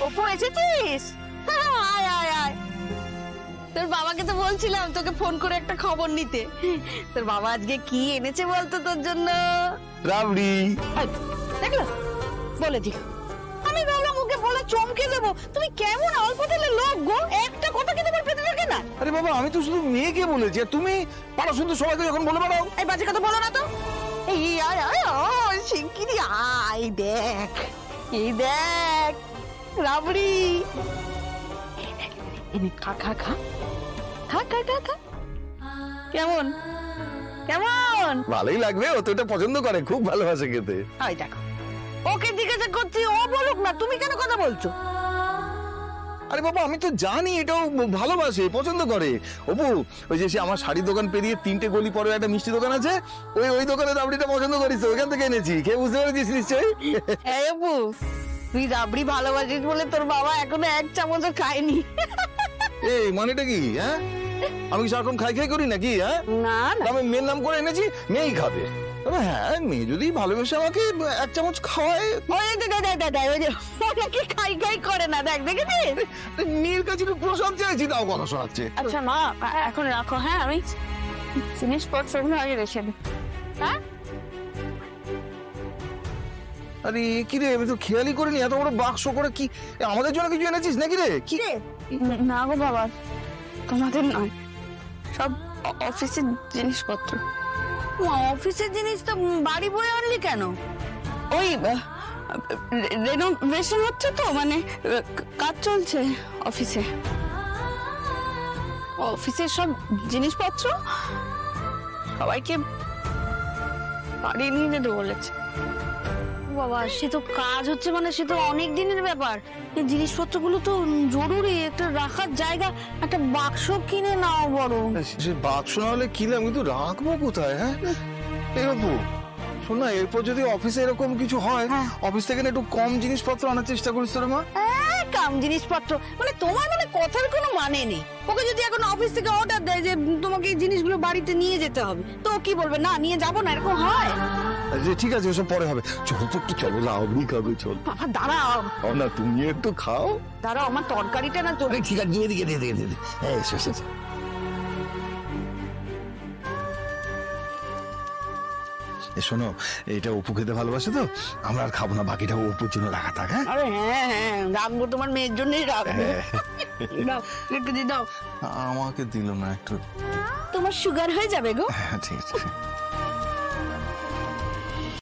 অপু এসেছিস? আয় আয় আয়। তোর বাবাকে তো বলছিলাম তোকে ফোন করে একটা খবর নিতে। তোর বাবা আজকে কি এনেছে বলতো তোর জন্য? রাবড়ি। দেখলো, বলে দিল। আমি ভাবলাম ওকে বলে চমকে দেবো। তুমি কেমন অল্প তেলে লোক গো, একটা কথা কি তোমার পেটে থাকে না? আরে বাবা, আমি তো শুধু মেয়েকে বলেছি, আর তুমি পারো শুনতে সবাইকে যখন বলে বেড়াও। এই বাজে কথা বলো না তো। এই আয় আয় আয়, শিগগিরি আয়। দেখ, এই দেখ রাবড়ি। এনে খা খা খা খা খা খা খা। কেমন কেমন? ভালোই লাগবে, ও তো এটা পছন্দ করে, খুব ভালোবাসে খেতে। ওই দেখো, ওকে জিজ্ঞাসা করছি, ও বলুক না, তুমি কেন কথা বলছো? আরে বাবা, আমি তো জানি এটাও ভালোবাসে, পছন্দ করে। অপু, ওই যে সে আমার শাড়ির দোকান পেরিয়ে 3টে গলি পরে একটা মিষ্টি দোকান আছে, ওই দোকানে রাবড়িটা পছন্দ করিস, ওইখান থেকে এনেছি। খেয়ে বুঝতে পেরেছিস নিশ্চয়ই? হ্যাঁ অপু, তুই রাবড়ি ভালোবাসিস বলে তোর বাবা এখনো 1 চামচও খায়নি। এই মানেটা কি? হ্যাঁ, আমি কি সারাক্ষণ খাই খাই করি নাকি? হ্যাঁ, না না, আমি মেয়ের নাম করে এনেছি, মেয়েই খাবে। তবে হ্যাঁ, মেয়ে যদি ভালোবেসে আমাকে 1 চামচ খাওয়ায়। ওই যে ওনাকে খাই খাই করে না, দেখ দেখেছিস? মেয়ের কাছে একটু প্রসাদ চাইছি, তাও কথা শোনাচ্ছে। আচ্ছা মা, এখন রাখো। হ্যাঁ, আমি জিনিসপত্রগুলো আগে রেখে দিই। হ্যাঁ, আরে কি রে, আমি তো খেয়ালই করিনি এত বড় বাক্স করে। কি আমাদের জন্য কিছু এনেছিস নাকি রে? কি রে? না গো বাবা, তোমাদের নয়, সব অফিসের জিনিসপত্র। অফিসের জিনিস তো বাড়ি বয়ে আনলি কেন? ওই রেনোভেশন হচ্ছে তো, মানে কাজ চলছে অফিসে। অফিসের সব জিনিসপত্র সবাইকে বাড়ি নিয়ে যেতে বলেছে। বাবা, সে তো কাজ হচ্ছে, মানে সে তো অনেক দিনের ব্যাপার। এই জিনিসপত্রগুলো তো জরুরি, একটা রাখার জায়গা, একটা বাক্স কিনে নাও বড়। সে বাক্স না হলে কিনলাম, কিন্তু রাখবো কোথায়? হ্যাঁ, এই অপু শোন না, এরপর যদি অফিসে এরকম কিছু হয়, অফিস থেকে একটু কম জিনিসপত্র আনার চেষ্টা করিস তোর মা। কম জিনিসপত্র মানে তোমার, মানে কথার কোনো মানে নেই। ওকে যদি এখন অফিস থেকে অর্ডার দেয় যে তোমাকে এই জিনিসগুলো বাড়িতে নিয়ে যেতে হবে, তো কি বলবে না নিয়ে যাবো না? এরকম হয়? ঠিক আছে, ওসব পরে হবে। চল তো একটু, চলো লাবড়ি খাবে, চল। বাবা দাঁড়াও না, তুমি একটু খাও। দাঁড়াও, আমার তরকারিটা না তো। ঠিক আছে, দিয়ে দিকে দিয়ে দিয়ে এসো। শোনো, এটা অপু খেতে ভালোবাসে তো, আমরা আর খাবো না, বাকিটা অপুর জন্য রাখা থাক। হ্যাঁ, আরে হ্যাঁ হ্যাঁ, রাখবো, তোমার মেয়ের জন্যই রাখবো। দাও একটু দিয়ে দাও। আমাকে দিল না একটু। তোমার সুগার হয়ে যাবে গো। হ্যাঁ, ঠিক আছে।